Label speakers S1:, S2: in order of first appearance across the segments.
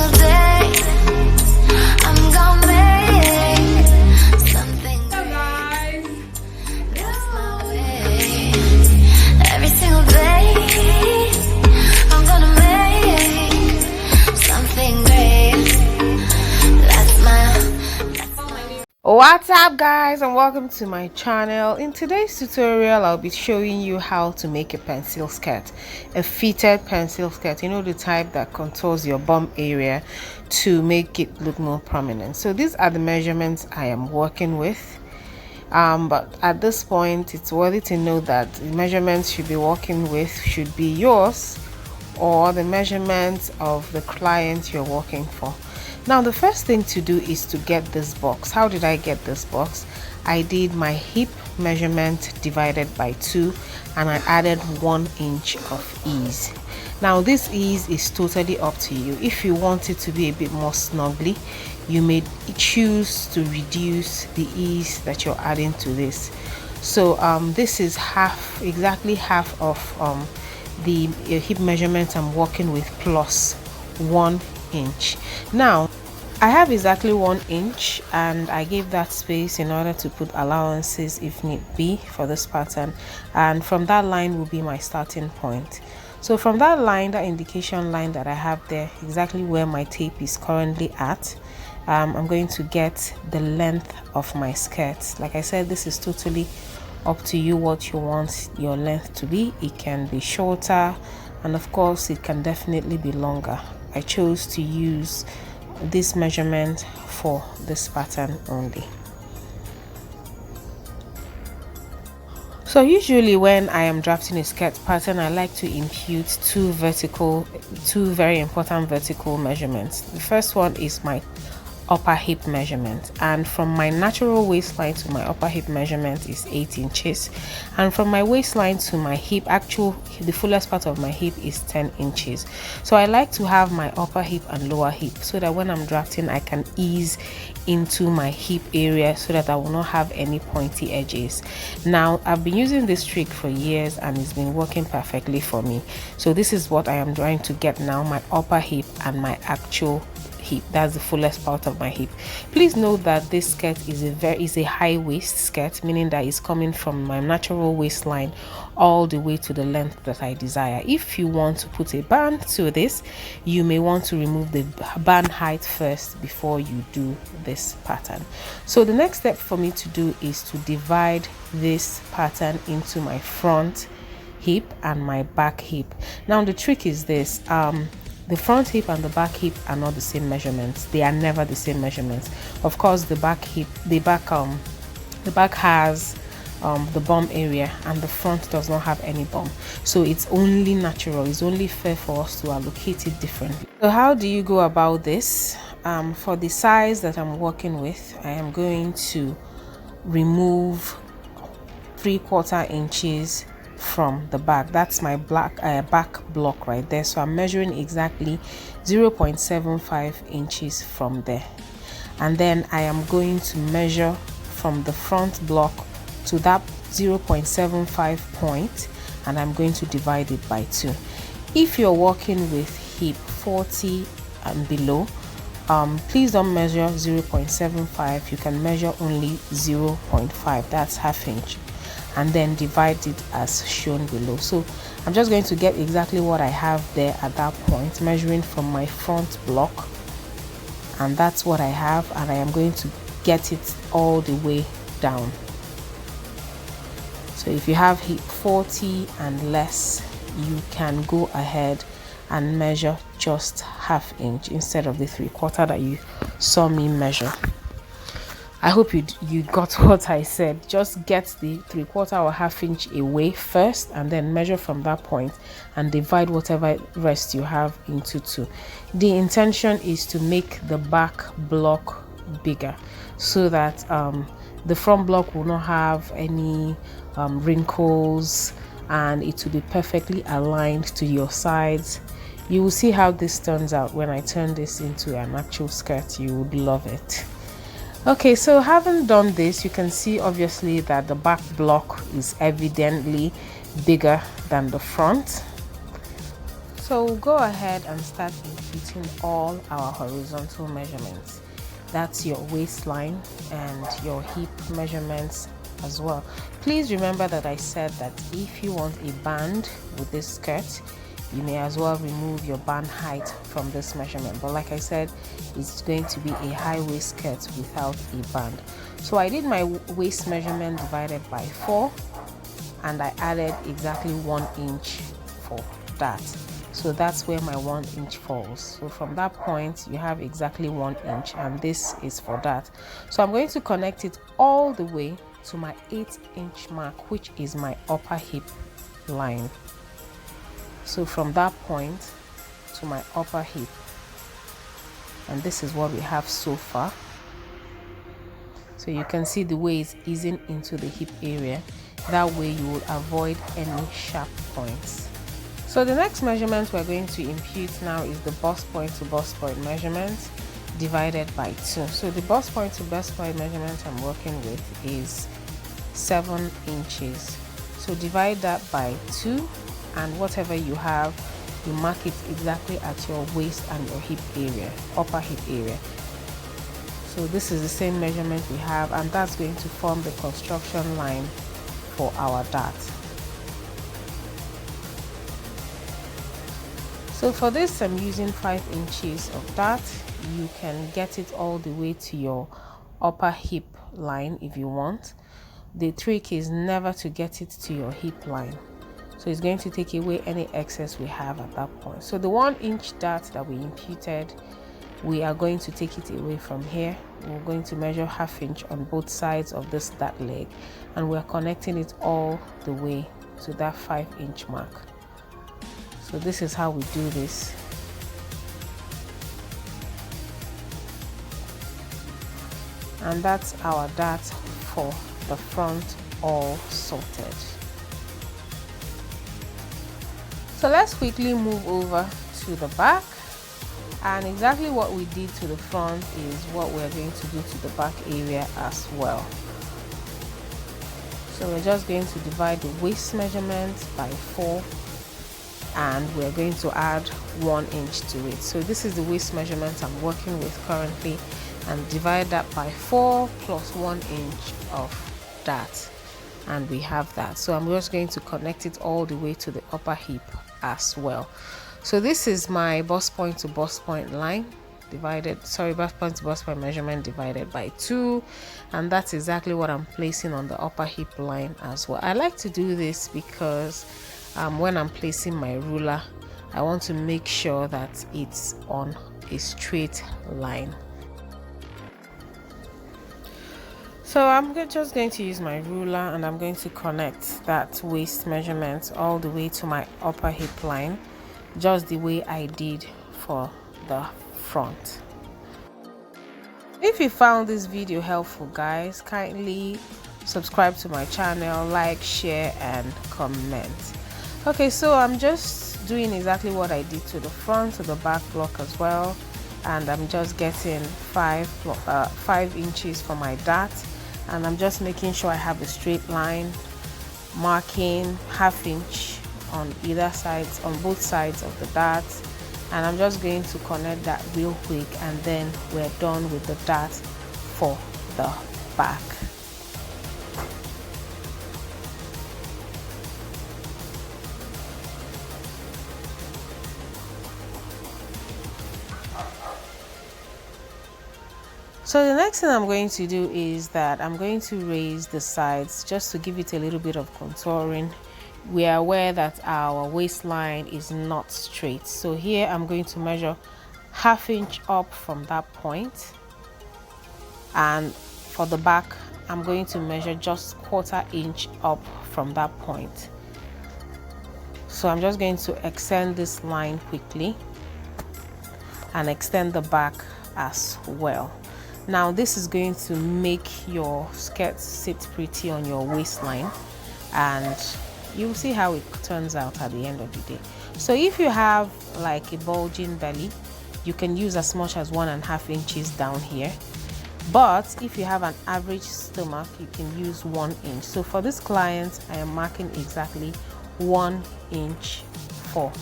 S1: single day I'm gonna make something great. That's my way. Every single day I'm gonna make something great. That's my
S2: What's up guys, and welcome to my channel. In today's tutorial I'll be showing you how to make a pencil skirt, a fitted pencil skirt, you know, the type that contours your bum area to make it look more prominent. So these are the measurements I am working with, but at this point it's worthy to know that the measurements you should be working with should be yours or the measurements of the client you're working for. Now the first thing to do is to get this box. How did I get this box? I did my hip measurement divided by 2 and I added 1 inch of ease. Now this ease is totally up to you. If you want it to be a bit more snugly, you may choose to reduce the ease that you're adding to this. So this is exactly half of the hip measurement I'm working with plus 1 inch. Now I have exactly 1 inch and I gave that space in order to put allowances if need be for this pattern, and from that line will be my starting point. So from that line, that indication line that I have there, exactly where my tape is currently at, I'm going to get the length of my skirt. Like I said, this is totally up to you what you want your length to be. It can be shorter and of course it can definitely be longer. I chose to use this measurement for this pattern only. So usually when I am drafting a skirt pattern, I like to impute two very important vertical measurements. The first one is my upper hip measurement, and from my natural waistline to my upper hip measurement is 8 inches, and from my waistline to my hip, the fullest part of my hip is 10 inches. So I like to have my upper hip and lower hip so that when I'm drafting I can ease into my hip area so that I will not have any pointy edges. Now I've been using this trick for years and it's been working perfectly for me. So this is what I am trying to get now, my upper hip and my actual hip. That's the fullest part of my hip. Please note that this skirt is a high waist skirt, meaning that it's coming from my natural waistline all the way to the length that I desire. If you want to put a band to this, you may want to remove the band height first before you do this pattern. So the next step for me to do is to divide this pattern into my front hip and my back hip. Now the trick is this, the front hip and the back hip are not the same measurements. They are never the same measurements. Of course, the back has the bum area and the front does not have any bum. So it's only natural, it's only fair for us to allocate it differently. So how do you go about this? For the size that I'm working with, I am going to remove 3/4 inches from the back. That's my back block right there. So I'm measuring exactly 0.75 inches from there, and then I am going to measure from the front block to that 0.75 point, and I'm going to divide it by 2. If you're working with hip 40 and below, please don't measure 0.75. you can measure only 0.5, that's ½ inch, and then divide it as shown below. So I'm just going to get exactly what I have there at that point, measuring from my front block, and that's what I have, and I am going to get it all the way down. So if you have hip 40 and less, you can go ahead and measure just ½ inch instead of the 3/4 that you saw me measure. I hope you got what I said. Just get the 3/4 or ½ inch away first, and then measure from that point and divide whatever rest you have into 2. The intention is to make the back block bigger so that the front block will not have any wrinkles, and it will be perfectly aligned to your sides. You will see how this turns out when I turn this into an actual skirt. You would love it. Okay, so having done this, you can see obviously that the back block is evidently bigger than the front. So So we'll go ahead and start imputing all our horizontal measurements. That's your waistline and your hip measurements as well. Please remember that I said that if you want a band with this skirt, you may as well remove your band height from this measurement. But like I said, it's going to be a high waist skirt without a band. So I did my waist measurement divided by 4, and I added exactly 1 inch for that. So that's where my 1 inch falls. So from that point, you have exactly 1 inch, and this is for that. So I'm going to connect it all the way to my 8-inch mark, which is my upper hip line. So from that point to my upper hip, and this is what we have so far. So you can see the way it's easing into the hip area. That way you will avoid any sharp points. So the next measurement we're going to impute now is the bust point to bust point measurement divided by 2. So the bust point to bust point measurement I'm working with is 7 inches. So divide that by 2, and whatever you have, you mark it exactly at your waist and your hip area, upper hip area. So this is the same measurement we have, and that's going to form the construction line for our dart. So for this, I'm using 5 inches of dart. You can get it all the way to your upper hip line if you want. The trick is never to get it to your hip line. So it's going to take away any excess we have at that point. So the 1 inch dart that we imputed, we are going to take it away from here. We're going to measure 1/2 inch on both sides of this dart leg, and we're connecting it all the way to that 5 inch mark. So this is how we do this. And that's our dart for the front all sorted. So let's quickly move over to the back, and exactly what we did to the front is what we're going to do to the back area as well. So we're just going to divide the waist measurement by 4, and we're going to add 1 inch to it. So this is the waist measurement I'm working with currently, and divide that by 4 plus 1 inch of that, and we have that. So I'm just going to connect it all the way to the upper hip as well. So this is my bust point to bust point line bust point to bust point measurement divided by 2, and that's exactly what I'm placing on the upper hip line as well. I like to do this because when I'm placing my ruler, I want to make sure that it's on a straight line. So I'm just going to use my ruler, and I'm going to connect that waist measurement all the way to my upper hip line, just the way I did for the front. If you found this video helpful, guys, kindly subscribe to my channel, like, share, and comment. Okay, so I'm just doing exactly what I did to the front, to the back block as well, and I'm just getting 5 inches for my dart, and I'm just making sure I have a straight line, marking 1/2 inch on either sides, on both sides of the dart, and I'm just going to connect that real quick, and then we're done with the dart for the back. So the next thing I'm going to do is that I'm going to raise the sides just to give it a little bit of contouring. We are aware that our waistline is not straight, so here I'm going to measure 1/2 inch up from that point, and for the back I'm going to measure just 1/4 inch up from that point. So I'm just going to extend this line quickly and extend the back as well. Now this is going to make your skirt sit pretty on your waistline, and you'll see how it turns out at the end of the day. So if you have like a bulging belly, you can use as much as 1.5 inches down here, but if you have an average stomach, you can use 1 inch. So for this client, I am marking exactly 1 inch for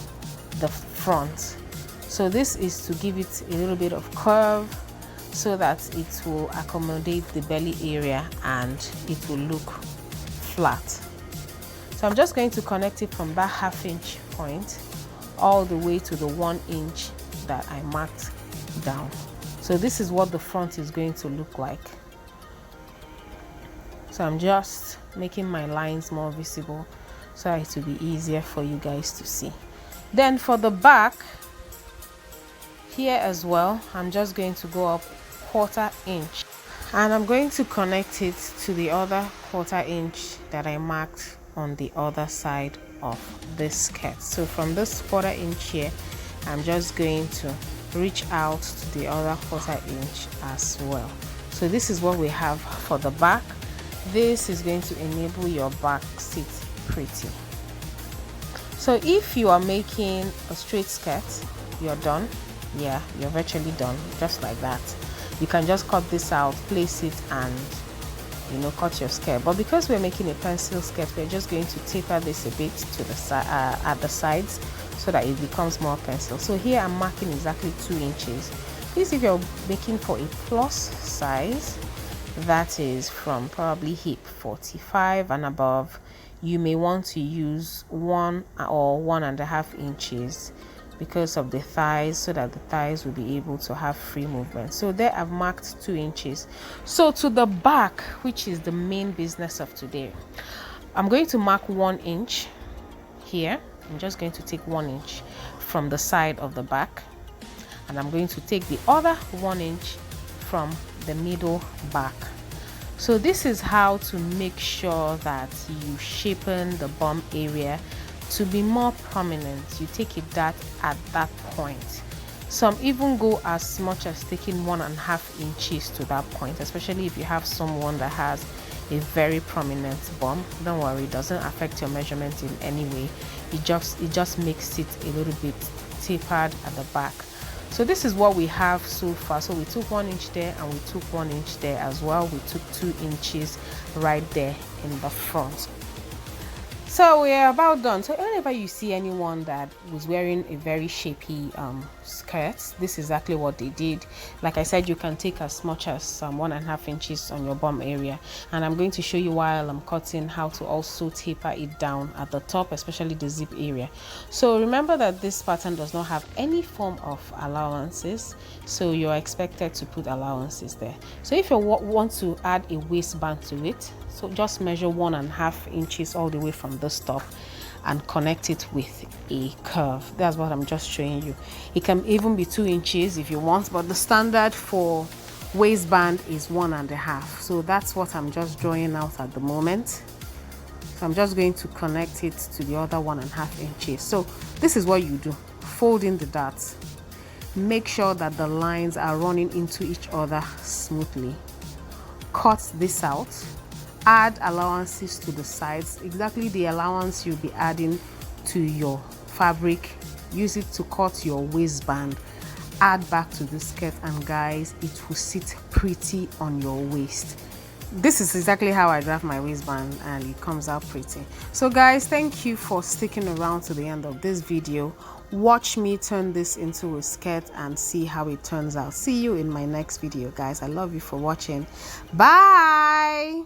S2: the front. So this is to give it a little bit of curve so that it will accommodate the belly area and it will look flat. So I'm just going to connect it from that 1/2 inch point all the way to the 1 inch that I marked down. So this is what the front is going to look like. So I'm just making my lines more visible so it will be easier for you guys to see. Then for the back here as well, I'm just going to go up 1/4 inch and I'm going to connect it to the other 1/4 inch that I marked on the other side of this skirt. So from this 1/4 inch here, I'm just going to reach out to the other 1/4 inch as well. So this is what we have for the back. This is going to enable your back sit pretty. So if you are making a straight skirt, you're done. Yeah, you're virtually done, just like that. You can just cut this out, place it, and cut your skirt. But because we're making a pencil skirt, we're just going to taper this a bit to the side at the sides so that it becomes more pencil. So here I'm marking exactly 2 inches. Please, if you're making for a plus size, that is from probably hip 45 and above, you may want to use 1 or 1.5 inches because of the thighs, so that the thighs will be able to have free movement. So there I've marked 2 inches. So to the back, which is the main business of today, I'm going to mark 1 inch here. I'm just going to take 1 inch from the side of the back, and I'm going to take the other 1 inch from the middle back. So this is how to make sure that you shapen the bum area to be more prominent. You take a dart at that point. Some even go as much as taking 1.5 inches to that point, especially if you have someone that has a very prominent bum. Don't worry, it doesn't affect your measurement in any way. It just makes it a little bit tapered at the back. So this is what we have so far. So we took 1 inch there and we took 1 inch there as well. We took 2 inches right there in the front. So we're about done. So whenever you see anyone that was wearing a very shapy skirt, this is exactly what they did. Like I said, you can take as much as 1.5 inches on your bum area, and I'm going to show you while I'm cutting how to also taper it down at the top, especially the zip area. So remember that this pattern does not have any form of allowances, so you're expected to put allowances there. So if you want to add a waistband to it, so just measure 1.5 inches all the way from this top and connect it with a curve. That's what I'm just showing you. It can even be 2 inches if you want, but the standard for waistband is 1.5. So that's what I'm just drawing out at the moment. So I'm just going to connect it to the other 1.5 inches. So this is what you do. Fold in the darts. Make sure that the lines are running into each other smoothly. Cut this out. Add allowances to the sides, exactly the allowance you'll be adding to your fabric. Use it to cut your waistband. Add back to the skirt, and guys, it will sit pretty on your waist. This is exactly how I draft my waistband, and it comes out pretty. So guys, thank you for sticking around to the end of this video. Watch me turn this into a skirt and see how it turns out. See you in my next video, guys. I love you for watching. Bye.